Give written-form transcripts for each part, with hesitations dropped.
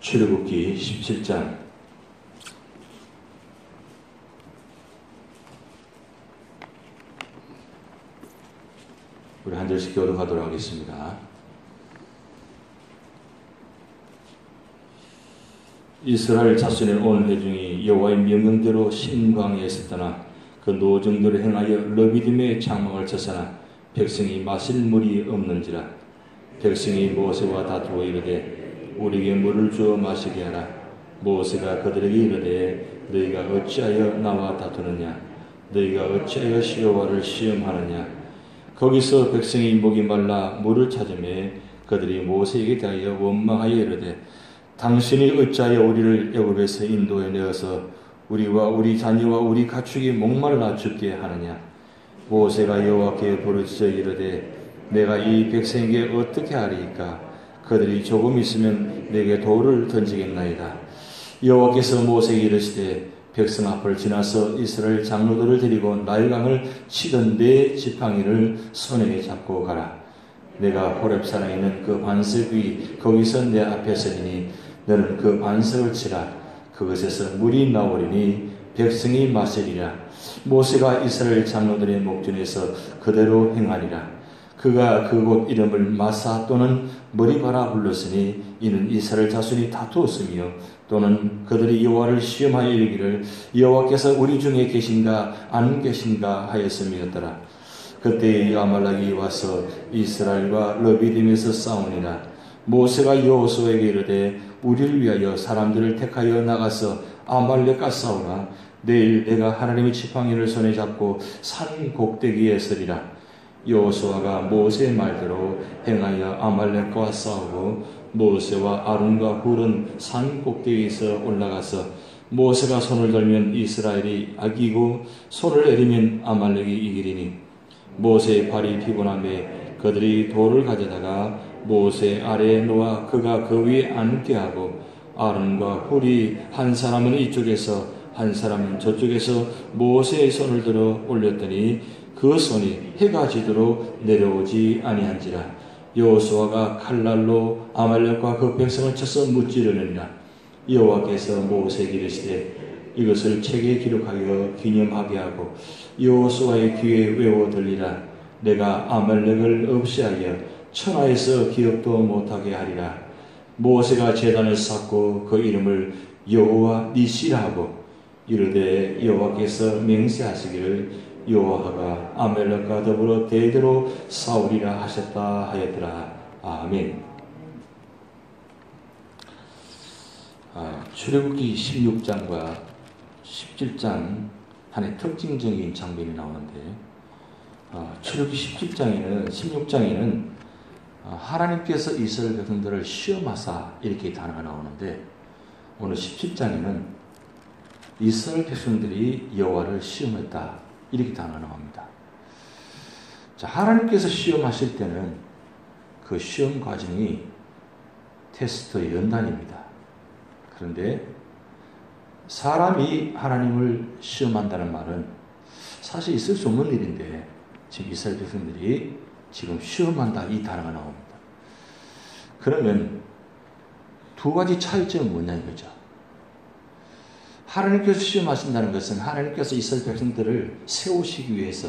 출애굽기 17장 우리 한 절씩 교독하도록 하겠습니다. 이스라엘 자손의 온 회중이 여호와의 명령대로 신광야에 있었더나 그 노정대로 행하여 르비딤의 장막을 쳤으나 백성이 마실 물이 없는지라. 백성이 모세와 다투어 이르되 우리에게 물을 주어 마시게 하라. 모세가 그들에게 이르되 너희가 어찌하여 나와 다투느냐. 너희가 어찌하여 여호와를 시험하느냐. 거기서 백성이 목이 말라 물을 찾으매 그들이 모세에게 대하여 원망하여 이르되 당신이 어찌하여 우리를 애굽에서 인도해 내어서 우리와 우리 자녀와 우리 가축이 목말라 죽게 하느냐. 모세가 여호와께 부르짖어 이르되 내가 이 백성에게 어떻게 하리이까. 그들이 조금 있으면 내게 돌을 던지겠나이다. 여호와께서 모세에게 이르시되 백성 앞을 지나서 이스라엘 장로들을 데리고 나일강을 치던 네 지팡이를 손에 잡고 가라. 내가 호렙산에 있는 그 반석 위 거기서 내 앞에 서리니 너는 그 반석을 치라. 그것에서 물이 나오리니 백성이 마시리라. 모세가 이스라엘 장로들의 목전에서 그대로 행하니라. 그가 그곳 이름을 마사 또는 머리바라 불렀으니 이는 이스라엘 자손이 다투었으며 또는 그들이 여호와를 시험하여 이르기를 여호와께서 우리 중에 계신가 안 계신가 하였음이었더라. 그때 아말렉이 와서 이스라엘과 르비딤에서 싸우니라. 모세가 여호수아에게 이르되 우리를 위하여 사람들을 택하여 나가서 아말렉과 싸우라. 내일 내가 하나님의 지팡이를 손에 잡고 산 꼭대기에 서리라. 여호수아가 모세의 말대로 행하여 아말렉과 싸우고 모세와 아론과 훌은 산 꼭대기에서 올라가서 모세가 손을 들면 이스라엘이 이기고 손을 내리면 아말렉이 이기리니 모세의 발이 피곤함에 그들이 돌을 가져다가 모세 아래에 놓아 그가 그 위에 앉게 하고 아론과 훌이 한 사람은 이쪽에서 한 사람은 저쪽에서 모세의 손을 들어 올렸더니 그 손이 해가 지도록 내려오지 아니한지라. 여호수아가 칼날로 아말렉과 그 백성을 쳐서 무찌르느니라. 여호와께서 모세에게 이르시되 이것을 책에 기록하여 기념하게 하고 여호수아의 귀에 외워 들리라. 내가 아말렉을 없이하여 천하에서 기억도 못하게 하리라. 모세가 제단을 쌓고 그 이름을 여호와 니시라 하고 이르되 여호와께서 맹세하시기를 여호와가 아말렉과 더불어 대대로 싸우리라 하셨다 하였더라. 아멘. 출애굽기 16장과 17장 하나의 특징적인 장면이 나오는데 출애굽기 16장에는 하나님께서 이스라엘 백성들을 시험하사 이렇게 단어가 나오는데 오늘 17장에는 이스라엘 백성들이 여호와를 시험했다 이렇게 단어가 나옵니다. 자, 하나님께서 시험하실 때는 그 시험 과정이 테스트의 연단입니다. 그런데 사람이 하나님을 시험한다는 말은 사실 있을 수 없는 일인데 지금 이스라엘 백성들이 지금 시험한다 이 단어가 나옵니다. 그러면 두 가지 차이점은 뭐냐 이거죠. 하나님께서 시험하신다는 것은 하나님께서 이스라엘 백성들을 세우시기 위해서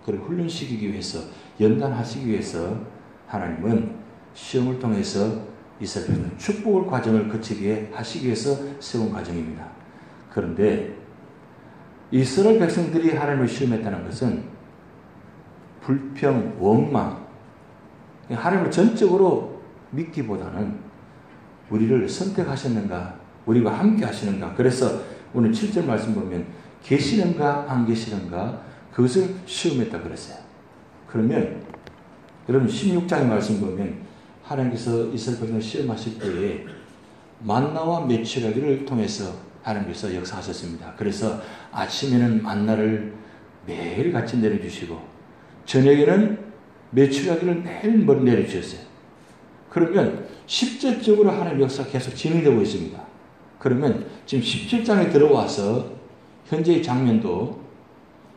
그리고 훈련시키기 위해서 연단하시기 위해서 하나님은 시험을 통해서 이스라엘 백성들 축복의 과정을 거치게 하시기 위해서 세운 과정입니다. 그런데 이스라엘 백성들이 하나님을 시험했다는 것은 불평, 원망 하나님을 전적으로 믿기보다는 우리를 선택하셨는가 우리와 함께 하시는가. 그래서 오늘 7절 말씀 보면 계시는가 안 계시는가 그것을 시험했다 그랬어요. 그러면 여러분 16장의 말씀 보면 하나님께서 이스라엘 백성을 시험하실 때에 만나와 메추라기를 통해서 하나님께서 역사하셨습니다. 그래서 아침에는 만나를 매일같이 내려주시고 저녁에는 메추라기를 매일 내려주셨어요. 그러면 실질적으로 하나님 역사가 계속 진행되고 있습니다. 그러면 지금 17장에 들어와서 현재의 장면도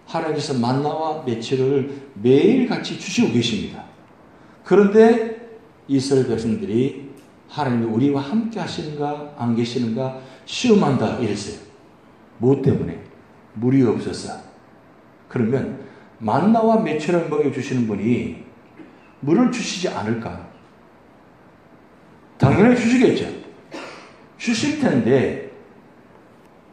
하나님께서 만나와 메추라기를 매일같이 주시고 계십니다. 그런데 이스라엘 백성들이 하나님이 우리와 함께 하시는가 안 계시는가 시험한다 이랬어요. 무엇 때문에? 물이 없어서. 그러면 만나와 메추라를 먹여주시는 분이 물을 주시지 않을까? 당연히 주시겠죠. 주실 텐데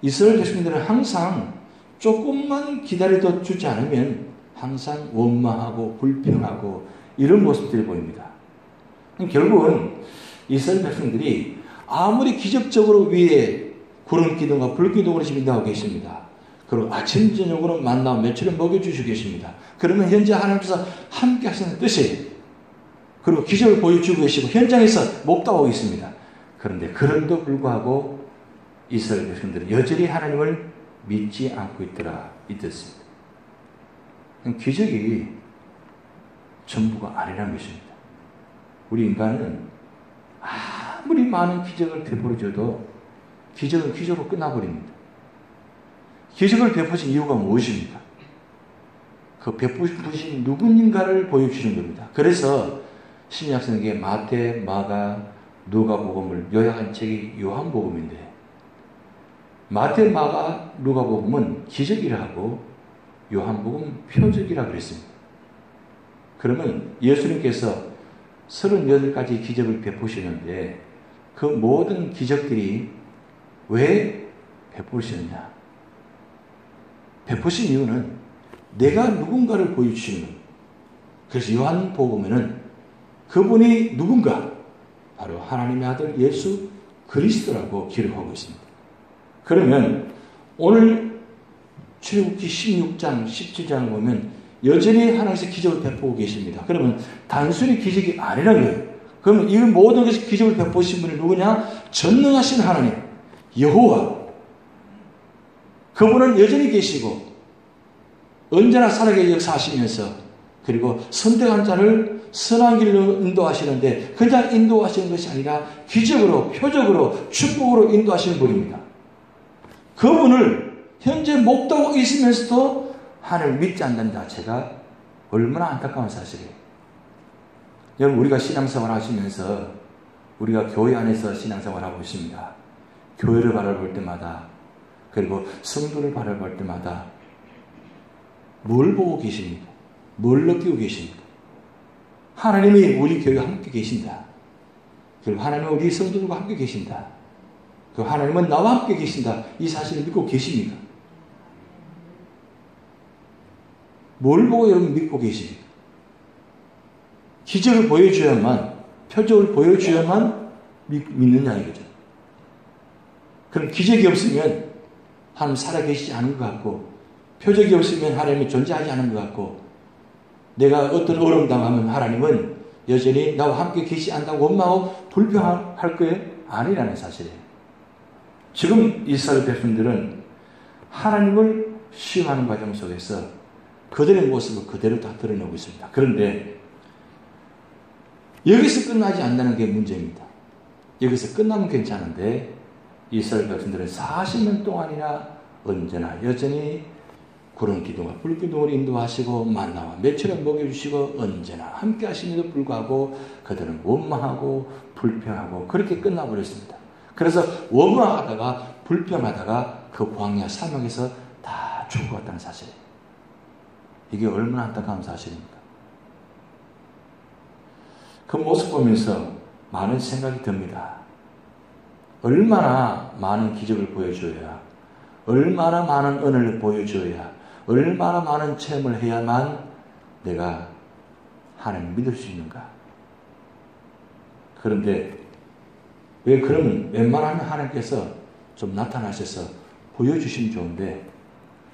이스라엘 백성들은 항상 조금만 기다려도 주지 않으면 항상 원망하고 불평하고 이런 모습들이 보입니다. 결국은 이스라엘 백성들이 아무리 기적적으로 위에 구름 기둥과 불 기둥으로 지금 인도하고 계십니다. 그리고 아침 저녁으로 만나고 며칠을 먹여주시고 계십니다. 그러면 현재 하나님께서 함께 하시는 뜻이에요. 그리고 기적을 보여주고 계시고 현장에서 목도하고 있습니다. 그런데 그럼에도 불구하고 이스라엘 백성들은 여전히 하나님을 믿지 않고 있더라 이 뜻입니다. 기적이 전부가 아니라는 것입니다. 우리 인간은 아무리 많은 기적을 베풀어줘도 기적은 기적으로 끝나버립니다. 기적을 베푸신 이유가 무엇입니까? 그 베푸신 누구인가를 보여주시는 겁니다. 그래서 신약성경에 마태, 마가, 누가복음을 요약한 책이 요한복음인데 마태, 마가, 누가복음은 기적이라 하고 요한복음 표적이라 그랬습니다. 그러면 예수님께서 38가지 기적을 베푸시는데 그 모든 기적들이 왜 베푸시느냐? 베푸신 이유는 내가 누군가를 보여주시는 겁니다. 그래서 요한복음에는 그분이 누군가? 바로 하나님의 아들 예수 그리스도라고 기록하고 있습니다. 그러면 오늘 출애굽기 16장, 17장을 보면 여전히 하나님께서 기적을 베푸고 계십니다. 그러면 단순히 기적이 아니라는 거예요. 그러면 이 모든 것이 기적을 베푸신 분이 누구냐? 전능하신 하나님, 여호와. 그분은 여전히 계시고 언제나 살아계신 역사하시면서 그리고 선택한 자를 선한 길로 인도하시는데 그냥 인도하시는 것이 아니라 기적으로, 표적으로, 축복으로 인도하시는 분입니다. 그분을 현재 목도하고 있으면서도 하나님을 믿지 않는 자체가 얼마나 안타까운 사실이에요. 여러분 우리가 신앙생활 하시면서 우리가 교회 안에서 신앙생활 하고 있습니다. 교회를 바라볼 때마다 그리고 성도를 바라볼 때마다 뭘 보고 계십니까? 뭘 느끼고 계십니까? 하나님이 우리 교회와 함께 계신다. 그리고 하나님은 우리 성도들과 함께 계신다. 그리고 하나님은 나와 함께 계신다. 이 사실을 믿고 계십니까? 뭘 보고 여러분 믿고 계십니까? 기적을 보여줘야만, 표적을 보여줘야만 믿느냐 이거죠. 그럼 기적이 없으면 하나님 살아계시지 않은 것 같고 표적이 없으면 하나님이 존재하지 않은 것 같고 내가 어떤 어려움 당하면 하나님은 여전히 나와 함께 계시지 않다고 원망하고 불평할 거예요? 아니라는 사실이에요. 지금 이스라엘 백성들은 하나님을 시험하는 과정 속에서 그들의 모습을 그대로 다 드러내고 있습니다. 그런데 여기서 끝나지 않는다는 게 문제입니다. 여기서 끝나면 괜찮은데 이스라엘 백성들은 40년 동안이나 언제나 여전히 구름 기둥과 불 기둥으로 인도하시고 만나와 며칠을 먹여주시고 언제나 함께 하심에도 불구하고 그들은 원망하고 불평하고 그렇게 끝나버렸습니다. 그래서 원망하다가 불평하다가 그 광야 사막에서 다 죽어갔다는 사실이에요. 이게 얼마나 안타까운 사실입니까? 그 모습 보면서 많은 생각이 듭니다. 얼마나 많은 기적을 보여줘야, 얼마나 많은 은혜를 보여줘야, 얼마나 많은 체험을 해야만 내가 하나님을 믿을 수 있는가? 그런데 왜 그러면 웬만하면 하나님께서 좀 나타나셔서 보여주시면 좋은데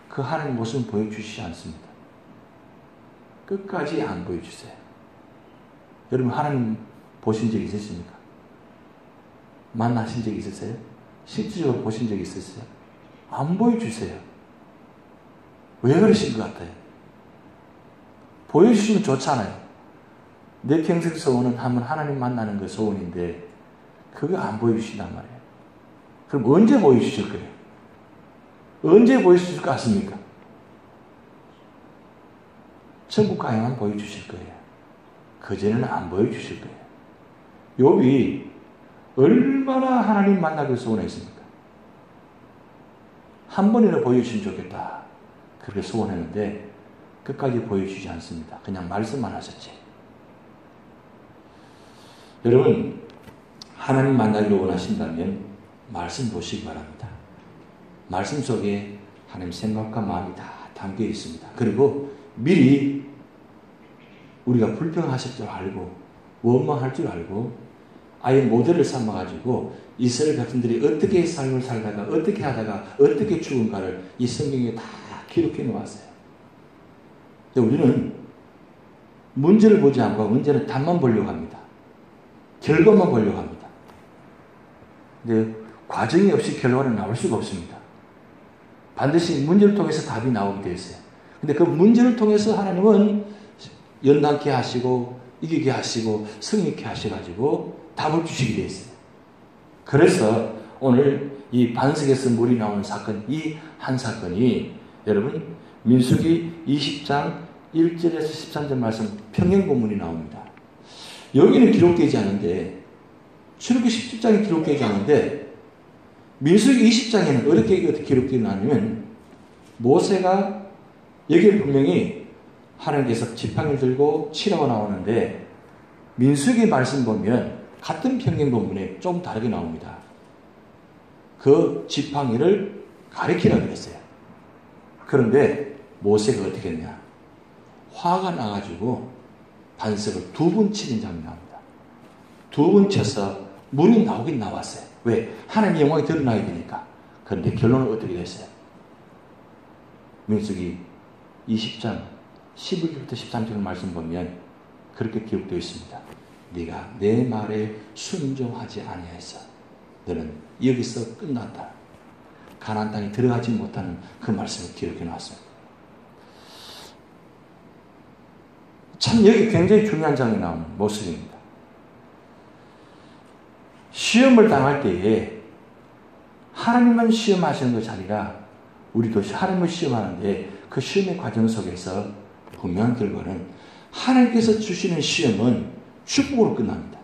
그 하나님 모습은 보여주시지 않습니다. 끝까지 안 보여주세요. 여러분 하나님 보신 적 있으십니까? 만나신 적 있으세요? 실질적으로 보신 적 있으세요? 안 보여주세요. 왜 그러신 것 같아요? 보여주시면 좋잖아요. 내 평생 소원은 한번 하나님 만나는 거 소원인데 그거 안 보여주신단 말이에요. 그럼 언제 보여주실 거예요? 언제 보여주실 것 같습니까? 천국 가야만 보여주실 거예요. 그전에는 안 보여주실 거예요. 욥이 얼마나 하나님 만나기 소원했습니까? 한 번이라도 보여주시면 좋겠다. 그렇게 소원했는데 끝까지 보여주지 않습니다. 그냥 말씀만 하셨지. 여러분, 하나님 만나기를 원하신다면 말씀 보시기 바랍니다. 말씀 속에 하나님 생각과 마음이 다 담겨 있습니다. 그리고 미리 우리가 불평하실 줄 알고 원망할 줄 알고 아예 모델을 삼아가지고 이스라엘 백성들이 어떻게 삶을 살다가 어떻게 하다가 어떻게 죽은가를 이 성경에 다 기록해 놓았어요. 우리는 문제를 보지 않고 문제는 답만 보려고 합니다. 결과만 보려고 합니다. 근데 과정이 없이 결과는 나올 수가 없습니다. 반드시 문제를 통해서 답이 나오게 되어 있어요. 근데 그 문제를 통해서 하나님은 연단케 하시고 이기게 하시고 승리케 하셔가지고 답을 주시게 되어 있어요. 그래서 오늘 이 반석에서 물이 나오는 사건, 이 한 사건이 여러분 민수기 20장 1절에서 13절 말씀 평행본문이 나옵니다. 여기는 기록되지 않은데 출애굽기 17장에 기록되지 않은데 민수기 20장에는 어떻게 기록되냐면 모세가 여기에 분명히 하나님께서 지팡이를 들고 치라고 나오는데 민수기 말씀 보면 같은 평행본문에 좀 다르게 나옵니다. 그 지팡이를 가리키라고 했어요. 그런데 모세가 어떻게 했냐? 화가 나가지고 반석을 2번 치는 장면이 나옵니다. 2번 쳐서 물이 나오긴 나왔어요. 왜? 하나님의 영광이 드러나야 되니까. 그런데 결론은 어떻게 됐어요? 민수기 20장 11절부터 13절 말씀 보면 그렇게 기록되어 있습니다. 네가 내 말에 순종하지 아니하여서 너는 여기서 끝났다. 가나안 땅에 들어가지 못하는 그 말씀을 기록해 놨습니다. 참 여기 굉장히 중요한 장면이 나오는 모습입니다. 시험을 당할 때에 하나님만 시험하시는 것이 아니라 우리도 하나님을 시험하는데 그 시험의 과정 속에서 분명한 결과는 하나님께서 주시는 시험은 축복으로 끝납니다.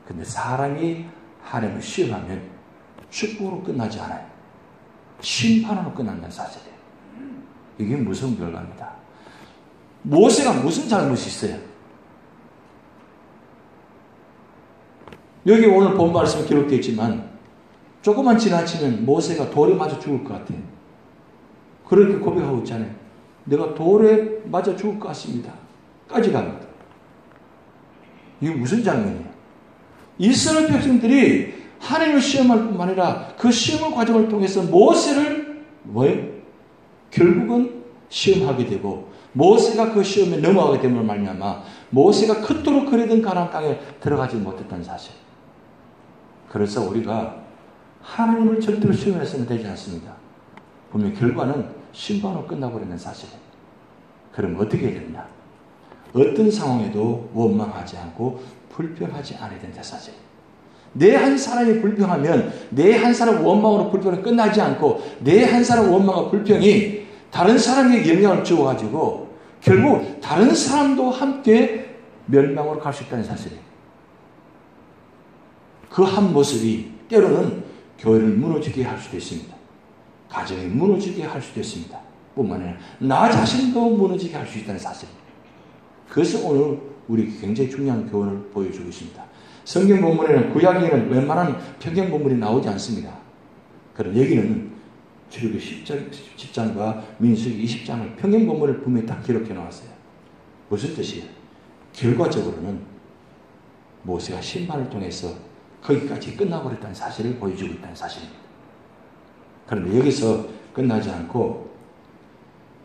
그런데 사람이 하나님을 시험하면 축복으로 끝나지 않아요. 심판으로 끝난다는 사실이에요. 이게 무서운 결과입니다. 모세가 무슨 잘못이 있어요? 여기 오늘 본 말씀에 기록되어 있지만 조금만 지나치면 모세가 돌에 맞아 죽을 것 같아요. 그렇게 고백하고 있잖아요. 내가 돌에 맞아 죽을 것 같습니다. 까지 갑니다. 이게 무슨 장면이에요? 이스라엘 백성들이 하나님을 시험할 뿐만 아니라 그 시험의 과정을 통해서 모세를 결국은 시험하게 되고 모세가 그 시험에 넘어가게 됨을 말미암아 모세가 그토록 그리던 가나안 땅에 들어가지 못했다는 사실. 그래서 우리가 하나님을 절대로 시험해서는 되지 않습니다. 분명 결과는 심판으로 끝나버리는 사실이에요. 그럼 어떻게 해야 되느냐? 어떤 상황에도 원망하지 않고 불평하지 않아야 된다 사실이에요. 내 한 사람이 불평하면 내 한 사람 원망으로 불평이 끝나지 않고 내 한 사람 원망과 불평이 다른 사람에게 영향을 주어가지고 결국 다른 사람도 함께 멸망으로 갈 수 있다는 사실이에요. 그 한 모습이 때로는 교회를 무너지게 할 수도 있습니다. 가정이 무너지게 할 수도 있습니다. 뿐만 아니라 나 자신도 무너지게 할 수 있다는 사실입니다. 그래서 오늘 우리 굉장히 중요한 교훈을 보여주고 있습니다. 성경 본문에는 구약에는 웬만한 평행 본문이 나오지 않습니다. 그럼 여기는 출애굽기 10장과 민수기 20장을 평행 본문을 분명히 딱 기록해 놓았어요. 무슨 뜻이에요? 결과적으로는 모세가 심판을 통해서 거기까지 끝나버렸다는 사실을 보여주고 있다는 사실입니다. 그런데 여기서 끝나지 않고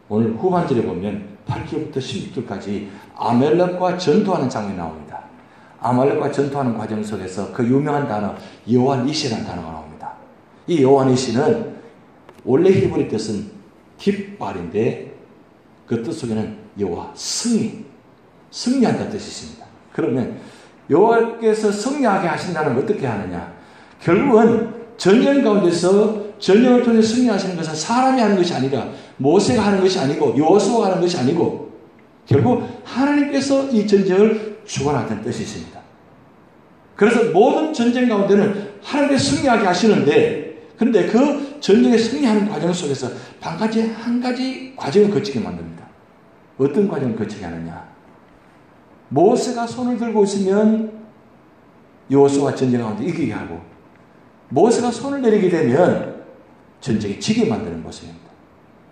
오늘 후반절에 보면 8절부터 16절까지 아말렉과 전투하는 장면이 나옵니다. 아말렉과 전투하는 과정 속에서 그 유명한 단어 여호와 니시라는 단어가 나옵니다. 이 여호와 니시는 원래 히브리 뜻은 깃발인데 그 뜻 속에는 여호와 승리한다는 뜻이 있습니다. 그러면 여호와께서 승리하게 하신다는 건 어떻게 하느냐? 결국은 전쟁 가운데서 전쟁을 통해 승리하시는 것은 사람이 하는 것이 아니라 모세가 하는 것이 아니고 여호수아가 하는 것이 아니고 결국 하나님께서 이 전쟁을 주관하다는 뜻이 있습니다. 그래서 모든 전쟁 가운데는 하나님께서 승리하게 하시는데, 그런데 그 전쟁에 승리하는 과정 속에서 한 가지 과정을 거치게 만듭니다. 어떤 과정을 거치게 하느냐? 모세가 손을 들고 있으면 여호수아가 전쟁 가운데 이기게 하고, 모세가 손을 내리게 되면 전쟁에 지게 만드는 모습입니다.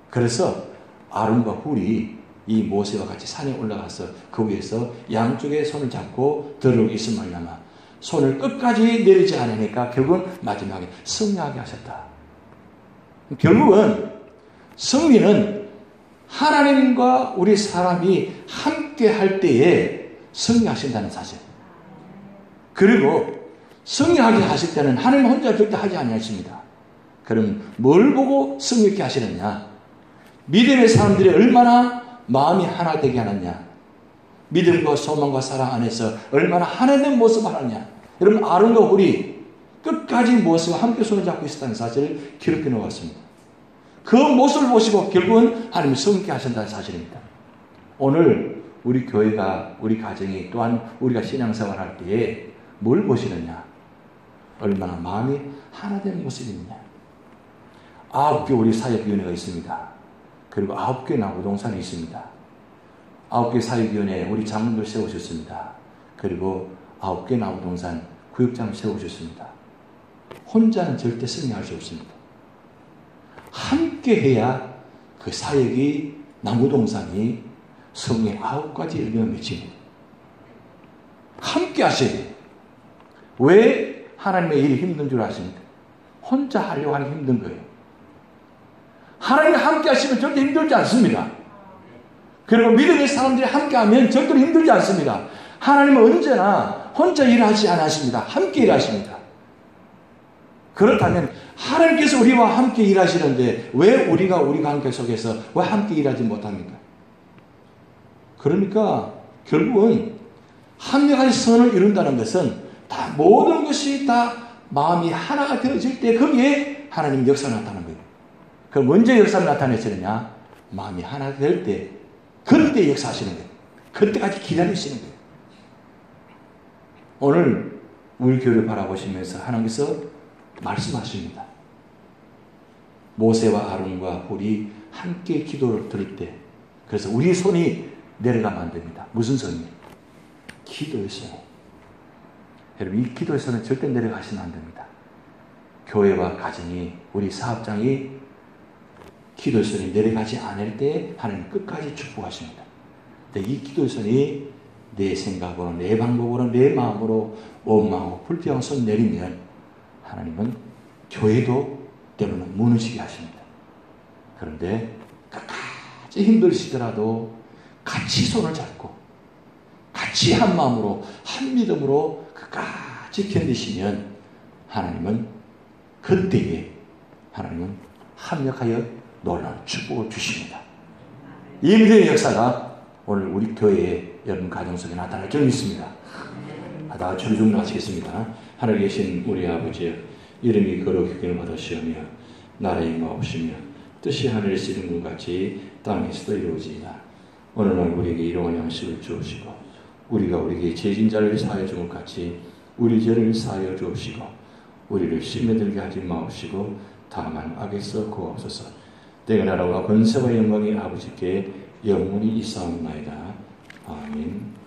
그래서 아론과 훌이 이 모세와 같이 산에 올라가서 그 위에서 양쪽에 손을 잡고 들어오고 있을 말미암아 손을 끝까지 내리지 않으니까 결국은 마지막에 승리하게 하셨다. 결국은 승리는 하나님과 우리 사람이 함께 할 때에 승리하신다는 사실. 그리고 승리하게 하실 때는 하나님 혼자 절대 하지 아니하십니다. 그럼 뭘 보고 승리하게 하시느냐? 믿음의 사람들이 얼마나 마음이 하나 되게 하느냐? 믿음과 소망과 사랑 안에서 얼마나 하나된 모습을 하느냐? 여러분, 아론과 훌이 끝까지 모세와 함께 손을 잡고 있었다는 사실을 기록해 놓았습니다. 그 모습을 보시고 결국은 하나님이 승리하게 하신다는 사실입니다. 오늘 우리 교회가, 우리 가정이, 또한 우리가 신앙생활 할 때에 뭘 보시느냐? 얼마나 마음이 하나된 모습이냐? 9개 우리 사역위원회가 있습니다. 그리고 9개 나무동산이 있습니다. 9개 사역위원회 우리 장로들 세우셨습니다. 그리고 9개 나무동산 구역장을 세우셨습니다. 혼자는 절대 승리할 수 없습니다. 함께 해야 그 사역이, 나무동산이 성의 9가지 열매를 맺힙니다. 함께 하셔야 돼요. 왜 하나님의 일이 힘든 줄 아십니까? 혼자 하려고 하는 게 힘든 거예요. 하나님이 함께 하시면 절대 힘들지 않습니다. 그리고 믿음의 사람들이 함께 하면 절대로 힘들지 않습니다. 하나님은 언제나 혼자 일하지 않으십니다. 함께 일하십니다. 그렇다면 하나님께서 우리와 함께 일하시는데 왜 우리가 관계 속에서 왜 함께 일하지 못합니까? 그러니까 결국은 합력한 선을 이룬다는 것은 다 모든 것이 다 마음이 하나가 되어질 때 거기에 하나님 역사가 나타나는 거예요. 그럼 언제 역사가 나타내시느냐? 마음이 하나 될 때, 그때 역사하시는 거예요. 그때까지 기다리시는 거예요. 오늘 우리 교회를 바라보시면서 하나님께서 말씀하십니다. 모세와 아론과 훌이 함께 기도를 드릴 때, 그래서 우리 손이 내려가면 안 됩니다. 무슨 손이에요? 기도의 손. 여러분, 이 기도의 손은 절대 내려가시면 안 됩니다. 교회와 가정이, 우리 사업장이 기도의 손이 내려가지 않을 때 하나님 끝까지 축복하십니다. 근데 이 기도의 손이 내 생각으로, 내 방법으로, 내 마음으로 원망하고 불평 손 내리면 하나님은 교회도 때로는 무너지게 하십니다. 그런데 끝까지 힘드시더라도 같이 손을 잡고 같이 한 마음으로, 한 믿음으로 끝까지 견디시면 하나님은 그때에 하나님은 합력하여 놀라운 축복을 주십니다. 이 믿음의 역사가 오늘 우리 교회에 여러분 가정 속에 나타날 줄 믿습니다. 다 주를 마치겠습니다. 하늘에 계신 우리 아버지, 이름이 거룩하게 받으시오며 나라의 임하옵시며 뜻이 하늘에서 이룬 것 같이 땅에서도 이루어지이다. 오늘날 우리에게 일용할 양식을 주옵시고 우리가 우리에게 죄진 자를 사하여 준 것 같이 우리 죄를 사하여 주옵시고 우리를 시험에 들게 하지 마옵시고 다만 악에서 구하옵소서. 내가 나라와 권세와 영광이 아버지께 영원히 있사옵나이다. 아멘.